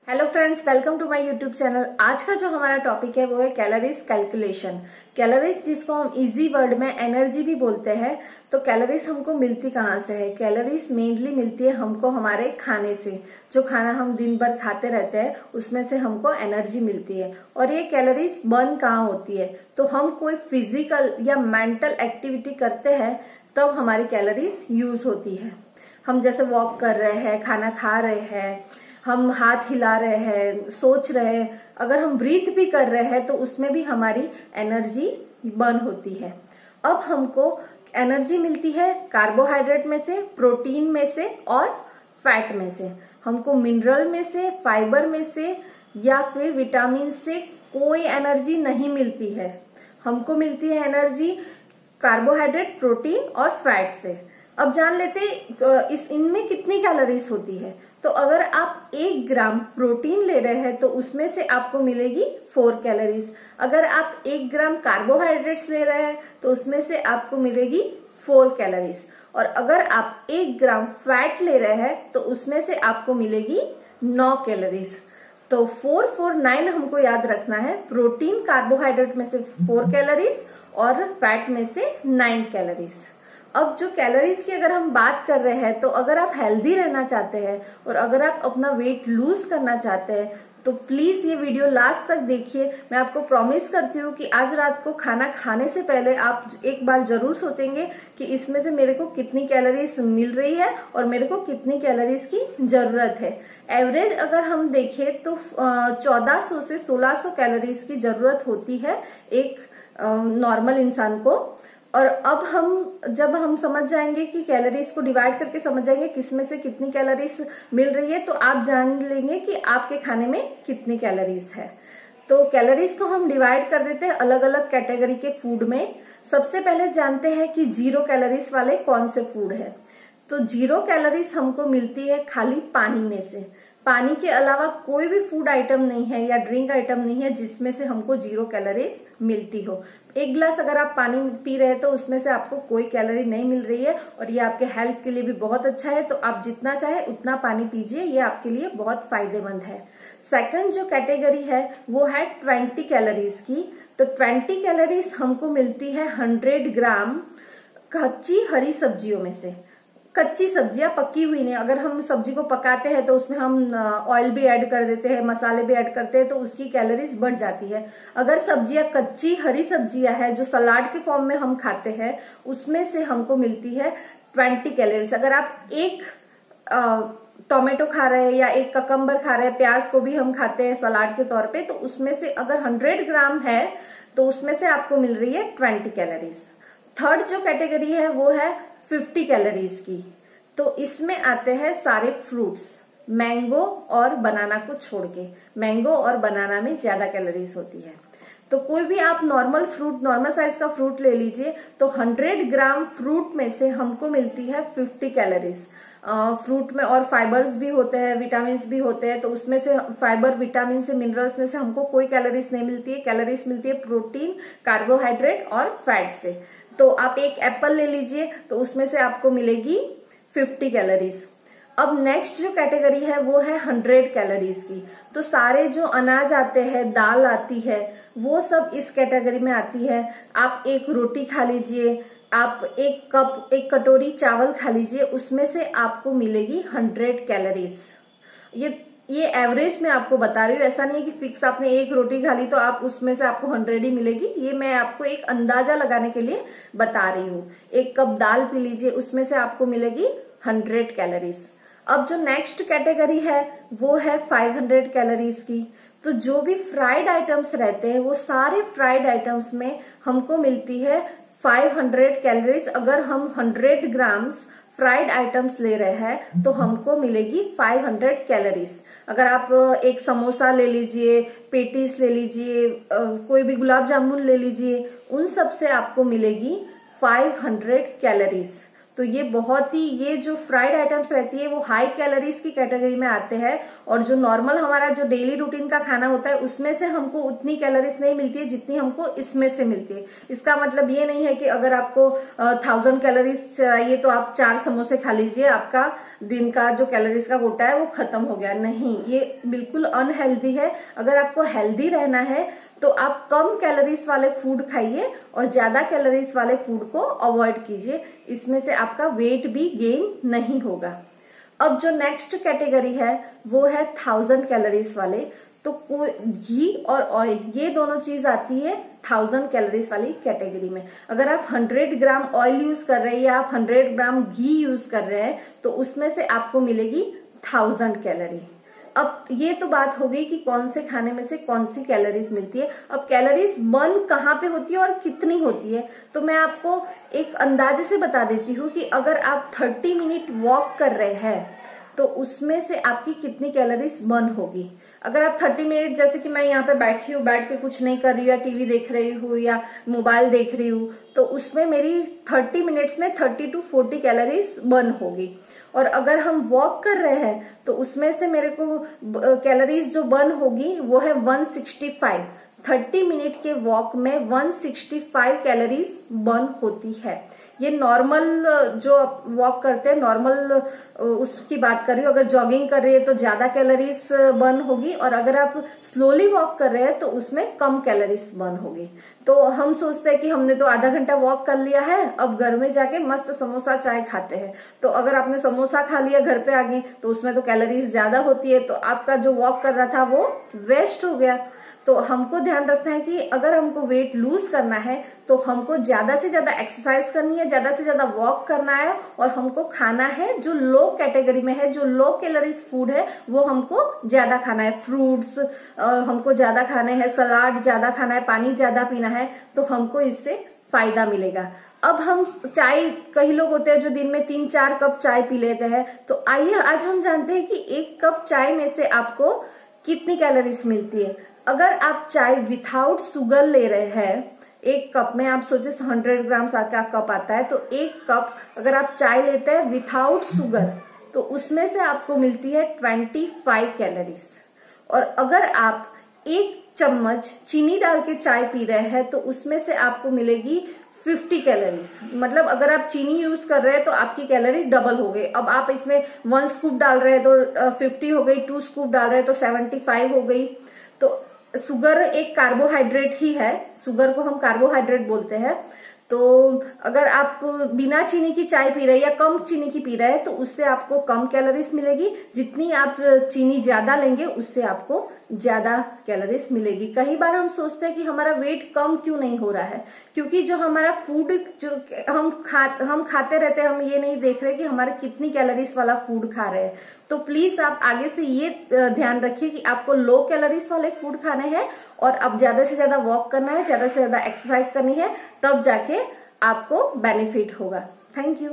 Hello friends, welcome to my YouTube channel. आज का जो हमारा टॉपिक है वो है कैलोरीज कैलकुलेशन। कैलोरीज जिसको हम इजी वर्ड में एनर्जी भी बोलते हैं। तो कैलोरीज हमको मिलती कहाँ से है? कैलोरीज मेनली मिलती है हमको हमारे खाने से। जो खाना हम दिन भर खाते रहते हैं उसमें से हमको एनर्जी मिलती है। और ये कैलोरीज बर्न कहाँ होती है? तो हम कोई फिजिकल या मेंटल एक्टिविटी करते हैं तब हमारी कैलोरीज यूज होती है। हम जैसे वॉक कर रहे हैं, खाना खा रहे हैं, हम हाथ हिला रहे हैं, सोच रहे हैं, अगर हम ब्रीथ भी कर रहे हैं तो उसमें भी हमारी एनर्जी बर्न होती है। अब हमको एनर्जी मिलती है कार्बोहाइड्रेट में से, प्रोटीन में से और फैट में से। हमको मिनरल में से, फाइबर में से या फिर विटामिन से कोई एनर्जी नहीं मिलती है। हमको मिलती है एनर्जी कार्बोहाइड्रेट, प्रोटीन और फैट से। अब जान लेते इस इनमें कितनी कैलोरीज होती है। तो अगर आप 1 ग्राम प्रोटीन ले रहे हैं तो उसमें से आपको मिलेगी 4 कैलोरीज। अगर आप 1 ग्राम कार्बोहाइड्रेट्स ले रहे हैं तो उसमें से आपको मिलेगी 4 कैलोरीज। और अगर आप 1 ग्राम फैट ले रहे हैं तो उसमें से आपको मिलेगी 9 कैलोरीज। तो 4, 4, 9 हमको याद रखना है। प्रोटीन कार्बोहाइड्रेट में से 4 कैलोरीज और फैट में से 9 कैलोरीज। अब जो कैलोरीज की अगर हम बात कर रहे हैं तो अगर आप हेल्दी रहना चाहते हैं और अगर आप अपना वेट लूज करना चाहते हैं तो प्लीज ये वीडियो लास्ट तक देखिए। मैं आपको प्रॉमिस करती हूँ कि आज रात को खाना खाने से पहले आप एक बार जरूर सोचेंगे कि इसमें से मेरे को कितनी कैलोरीज मिल रही है और मेरे को कितनी कैलोरीज की जरूरत है। एवरेज अगर हम देखें तो 1400 से 1600 कैलोरीज की जरूरत होती है एक नॉर्मल इंसान को। और अब जब हम समझ जाएंगे कि कैलोरीज को डिवाइड करके समझ जाएंगे किसमें से कितनी कैलोरीज मिल रही है तो आप जान लेंगे कि आपके खाने में कितनी कैलोरीज है। तो कैलोरीज को हम डिवाइड कर देते हैं अलग अलग कैटेगरी के फूड में। सबसे पहले जानते हैं कि 0 कैलोरीज वाले कौन से फूड है। तो 0 कैलोरीज हमको मिलती है खाली पानी में से। पानी के अलावा कोई भी फूड आइटम नहीं है या ड्रिंक आइटम नहीं है जिसमें से हमको 0 कैलोरीज मिलती हो। 1 गिलास अगर आप पानी पी रहे हैं तो उसमें से आपको कोई कैलोरी नहीं मिल रही है और ये आपके हेल्थ के लिए भी बहुत अच्छा है। तो आप जितना चाहे उतना पानी पीजिए, ये आपके लिए बहुत फायदेमंद है। सेकंड जो कैटेगरी है वो है 20 कैलोरीज की। तो 20 कैलोरीज हमको मिलती है 100 ग्राम कच्ची हरी सब्जियों में से। कच्ची सब्जियां, पकी हुई नहीं। अगर हम सब्जी को पकाते हैं तो उसमें हम ऑयल भी ऐड कर देते हैं, मसाले भी ऐड करते हैं तो उसकी कैलोरीज बढ़ जाती है। अगर सब्जियां कच्ची हरी सब्जियां है जो सलाद के फॉर्म में हम खाते हैं उसमें से हमको मिलती है 20 कैलोरीज। अगर आप एक टोमेटो खा रहे हैं या एक ककम्बर खा रहे हैं, प्याज को भी हम खाते हैं सलाद के तौर पे, तो उसमें से अगर 100 ग्राम है तो उसमें से आपको मिल रही है 20 कैलोरीज। थर्ड जो कैटेगरी है वो है 50 कैलोरीज की। तो इसमें आते हैं सारे फ्रूट्स, मैंगो और बनाना को छोड़ के। मैंगो और बनाना में ज्यादा कैलोरीज होती है। तो कोई भी आप नॉर्मल फ्रूट, नॉर्मल साइज का फ्रूट ले लीजिए तो 100 ग्राम फ्रूट में से हमको मिलती है 50 कैलोरीज। फ्रूट में और फाइबर्स भी होते हैं, विटामिन भी होते हैं। तो उसमें से फाइबर, विटामिन से, मिनरल्स में से हमको कोई कैलोरीज नहीं मिलती है। कैलोरीज मिलती है प्रोटीन, कार्बोहाइड्रेट और फैट से। तो आप एक एप्पल ले लीजिए तो उसमें से आपको मिलेगी 50 कैलोरीज। अब नेक्स्ट जो कैटेगरी है वो है 100 कैलोरीज की। तो सारे जो अनाज आते हैं, दाल आती है, वो सब इस कैटेगरी में आती है। आप एक रोटी खा लीजिए, आप एक कटोरी चावल खा लीजिए, उसमें से आपको मिलेगी 100 कैलोरीज। ये एवरेज में आपको बता रही हूँ। ऐसा नहीं है कि फिक्स आपने एक रोटी खा ली तो आप उसमें से आपको 100 ही मिलेगी। ये मैं आपको एक अंदाजा लगाने के लिए बता रही हूँ। 1 कप दाल पी लीजिए, उसमें से आपको मिलेगी 100 कैलोरीज। अब जो नेक्स्ट कैटेगरी है वो है 500 कैलोरीज की। तो जो भी फ्राइड आइटम्स रहते हैं वो सारे फ्राइड आइटम्स में हमको मिलती है 500 कैलोरीज। अगर हम 100 ग्राम्स फ्राइड आइटम्स ले रहे हैं तो हमको मिलेगी 500 कैलोरीज। अगर आप एक समोसा ले लीजिए, पेटीज ले लीजिए, कोई भी गुलाब जामुन ले लीजिए, उन सब से आपको मिलेगी 500 कैलोरीज। तो ये बहुत ही, ये जो फ्राइड आइटम्स रहती है वो हाई कैलोरीज की कैटेगरी में आते हैं, और जो नॉर्मल हमारा जो डेली रूटीन का खाना होता है उसमें से हमको उतनी कैलोरीज नहीं मिलती है जितनी हमको इसमें से मिलती है। इसका मतलब ये नहीं है कि अगर आपको 1000 कैलोरीज चाहिए तो आप 4 समोसे खा लीजिए, आपका दिन का जो कैलोरीज का कोटा है वो खत्म हो गया। नहीं, ये बिल्कुल अनहेल्दी है। अगर आपको हेल्दी रहना है तो आप कम कैलोरीज वाले फूड खाइए और ज्यादा कैलोरीज वाले फूड को अवॉइड कीजिए। इसमें से आपका वेट भी गेन नहीं होगा। अब जो नेक्स्ट कैटेगरी है वो है 1000 कैलोरीज वाले। तो घी और ऑयल, ये दोनों चीज आती है 1000 कैलोरीज वाली कैटेगरी में। अगर आप 100 ग्राम ऑयल यूज कर रहे हैं या आप 100 ग्राम घी यूज कर रहे हैं तो उसमें से आपको मिलेगी 1000 कैलोरी। अब ये तो बात हो गई कि कौन से खाने में से कौन सी कैलोरीज मिलती है। अब कैलोरीज बर्न कहाँ पे होती है और कितनी होती है, तो मैं आपको एक अंदाजे से बता देती हूँ कि अगर आप 30 मिनट वॉक कर रहे हैं तो उसमें से आपकी कितनी कैलोरीज बर्न होगी। अगर आप 30 मिनट, जैसे कि मैं यहाँ पे बैठी हूँ, बैठ के कुछ नहीं कर रही हूँ या टीवी देख रही हूँ या मोबाइल देख रही हूँ, तो उसमें मेरी 30 मिनट्स में 30 to 40 कैलोरीज बर्न होगी। और अगर हम वॉक कर रहे हैं तो उसमें से मेरे को कैलोरीज जो बर्न होगी वो है 165। 30 मिनट के वॉक में 165 कैलोरीज बर्न होती है। ये नॉर्मल जो वॉक करते हैं, नॉर्मल उसकी बात कर रही हूँ। अगर जॉगिंग कर रही है तो ज्यादा कैलोरीज बर्न होगी, और अगर आप स्लोली वॉक कर रहे हैं तो उसमें कम कैलोरीज बर्न होगी। तो हम सोचते हैं कि हमने तो आधा घंटा वॉक कर लिया है, अब घर में जाके मस्त समोसा चाय खाते हैं। तो अगर आपने समोसा खा लिया घर पे आगे तो उसमें तो कैलोरीज ज्यादा होती है, तो आपका जो वॉक कर रहा था वो वेस्ट हो गया। तो हमको ध्यान रखना है कि अगर हमको वेट लूज करना है तो हमको ज्यादा से ज्यादा एक्सरसाइज करनी है, ज्यादा से ज्यादा वॉक करना है, और हमको खाना है जो लो कैटेगरी में है, जो लो कैलोरीज फूड है वो हमको ज्यादा खाना है। फ्रूट्स हमको ज्यादा खाने हैं, सलाद ज्यादा खाना है, पानी ज्यादा पीना है, तो हमको इससे फायदा मिलेगा। अब हम चाय, कई लोग होते हैं जो दिन में 3-4 कप चाय पी लेते हैं। तो आइए आज हम जानते हैं कि 1 कप चाय में से आपको कितनी कैलोरीज मिलती है। अगर आप चाय विथआउट शुगर ले रहे हैं, 1 कप में आप सोचे 100 ग्राम का कप आता है, तो 1 कप अगर आप चाय लेते हैं विथआउट शुगर तो उसमें से आपको मिलती है 25 कैलोरीज। और अगर आप 1 चम्मच चीनी डाल के चाय पी रहे हैं तो उसमें से आपको मिलेगी 50 कैलोरीज। मतलब अगर आप चीनी यूज कर रहे हैं तो आपकी कैलोरी डबल हो गई। अब आप इसमें 1 स्कूप डाल रहे हैं तो 50 हो गई, 2 स्कूप डाल रहे हैं तो 75 हो गई। तो शुगर एक कार्बोहाइड्रेट ही है, शुगर को हम कार्बोहाइड्रेट बोलते हैं। तो अगर आप बिना चीनी की चाय पी रहे हैं या कम चीनी की पी रहे हैं तो उससे आपको कम कैलोरीज मिलेगी। जितनी आप चीनी ज्यादा लेंगे उससे आपको ज्यादा कैलोरीज मिलेगी। कई बार हम सोचते हैं कि हमारा वेट कम क्यों नहीं हो रहा है, क्योंकि जो हमारा फूड जो हम खाते रहते हैं, हम ये नहीं देख रहे कि हमारे कितनी कैलोरीज वाला फूड खा रहे हैं। तो प्लीज आप आगे से ये ध्यान रखिए कि आपको लो कैलोरीज वाले फूड खाने हैं और अब ज्यादा से ज्यादा वॉक करना है, ज्यादा से ज्यादा एक्सरसाइज करनी है, तब जाके आपको बेनिफिट होगा। Thank you.